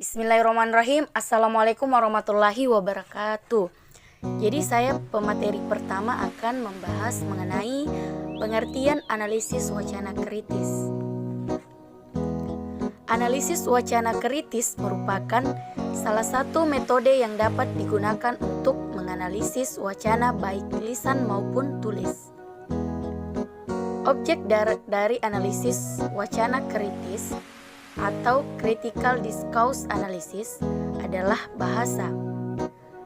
Bismillahirrahmanirrahim. Assalamualaikum warahmatullahi wabarakatuh. Jadi saya pemateri pertama akan membahas mengenai pengertian analisis wacana kritis. Analisis wacana kritis merupakan salah satu metode yang dapat digunakan untuk menganalisis wacana baik lisan maupun tulis. Objek dari analisis wacana kritis atau critical discourse analysis adalah bahasa.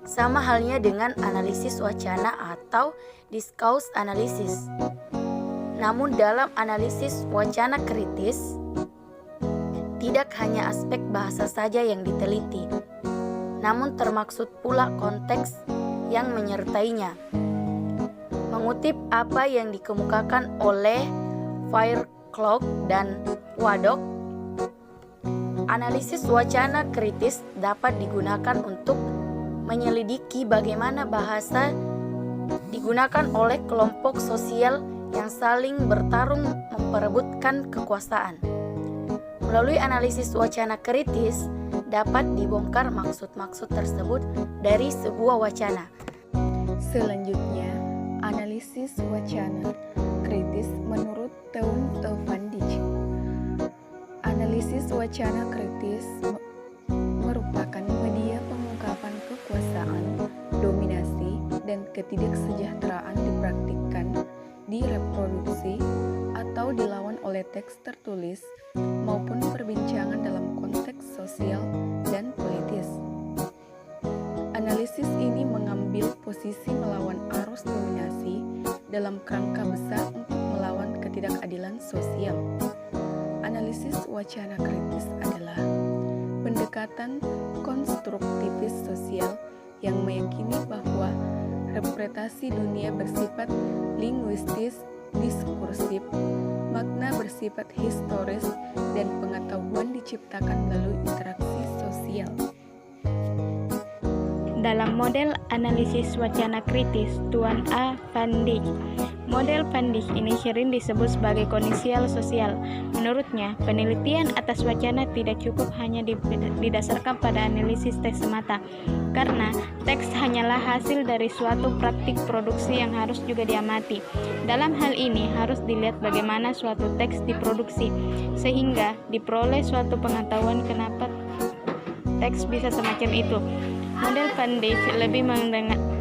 Sama halnya dengan analisis wacana atau discourse analysis. Namun dalam analisis wacana kritis, tidak hanya aspek bahasa saja yang diteliti, namun termaksud pula konteks yang menyertainya. Mengutip apa yang dikemukakan oleh Fairclough dan Wadok, analisis wacana kritis dapat digunakan untuk menyelidiki bagaimana bahasa digunakan oleh kelompok sosial yang saling bertarung memperebutkan kekuasaan. Melalui analisis wacana kritis dapat dibongkar maksud-maksud tersebut dari sebuah wacana. Selanjutnya, analisis wacana kritis menurut Teun van Dijk. Analisis wacana kritis merupakan media pengungkapan kekuasaan, dominasi, dan ketidaksejahteraan dipraktikkan, direproduksi, atau dilawan oleh teks tertulis maupun perbincangan dalam konteks sosial dan politis. Analisis ini mengambil posisi melawan arus dominasi dalam kerangka besar untuk melawan ketidakadilan sosial. Analisis wacana kritis adalah pendekatan konstruktivis sosial yang meyakini bahwa representasi dunia bersifat linguistis, diskursif, makna bersifat historis, dan pengetahuan diciptakan melalui interaksi sosial. Dalam model analisis wacana kritis Tuan A. van Dijk, model Van Dijk ini sering disebut sebagai kondisial sosial. Menurutnya, penelitian atas wacana tidak cukup hanya didasarkan pada analisis teks semata, karena teks hanyalah hasil dari suatu praktik produksi yang harus juga diamati. Dalam hal ini harus dilihat bagaimana suatu teks diproduksi, sehingga diperoleh suatu pengetahuan kenapa teks bisa semacam itu. Model Van Dijk lebih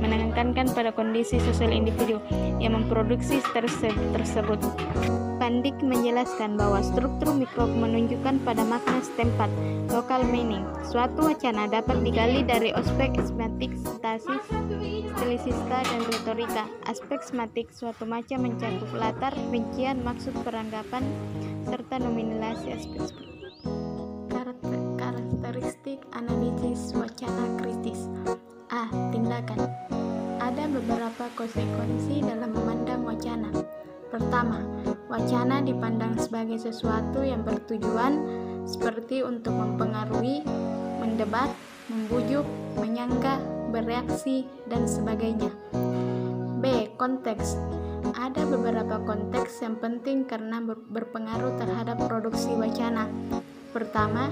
menekankan pada kondisi sosial individu yang memproduksi tersebut. Van Dijk menjelaskan bahwa struktur mikro menunjukkan pada makna setempat, local meaning. Suatu wacana dapat digali dari aspek sematik, stasis, stilistika, dan retorika. Aspek sematik suatu macam mencakup latar, rincian, maksud, peranggapan, serta nominalisasi aspek karakteristik analisis wacana kritis. A. Tindakan. Ada beberapa konsekuensi dalam memandang wacana. Pertama, wacana dipandang sebagai sesuatu yang bertujuan seperti untuk mempengaruhi, mendebat, membujuk, menyanggah, bereaksi, dan sebagainya. B. Konteks. Ada beberapa konteks yang penting karena berpengaruh terhadap produksi wacana. Pertama,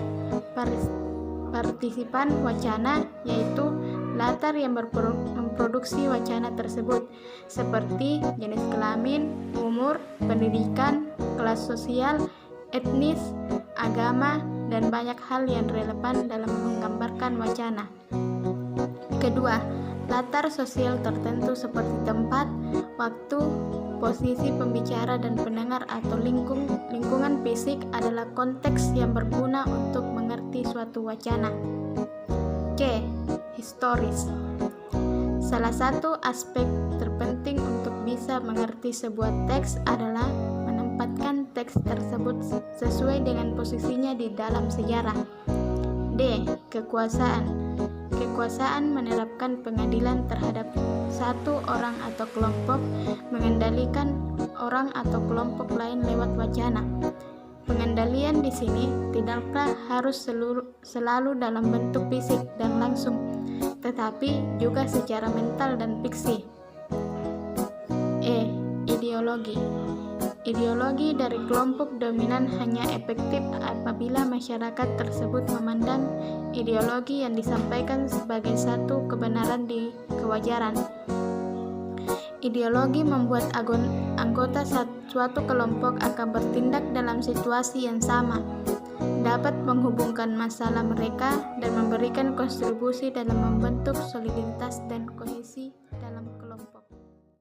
partisipan wacana, yaitu latar yang memproduksi wacana tersebut, seperti jenis kelamin, umur, pendidikan, kelas sosial, etnis, agama, dan banyak hal yang relevan dalam menggambarkan wacana. Kedua, latar sosial tertentu seperti tempat, waktu, posisi pembicara dan pendengar atau lingkungan fisik adalah konteks yang berguna untuk mengerti suatu wacana. C. Historis. Salah satu aspek terpenting untuk bisa mengerti sebuah teks adalah menempatkan teks tersebut sesuai dengan posisinya di dalam sejarah. D. Kekuasaan. Kekuasaan menerapkan pengadilan terhadap satu orang atau kelompok, mengendalikan orang atau kelompok lain lewat wacana. Pengendalian di sini tidaklah harus selalu dalam bentuk fisik dan langsung, tetapi juga secara mental dan fiksi. E. Ideologi. Ideologi dari kelompok dominan hanya efektif apabila masyarakat tersebut memandang ideologi yang disampaikan sebagai satu kebenaran di kewajaran. Ideologi membuat anggota suatu kelompok akan bertindak dalam situasi yang sama, dapat menghubungkan masalah mereka, dan memberikan kontribusi dalam membentuk soliditas dan kohesi dalam kelompok.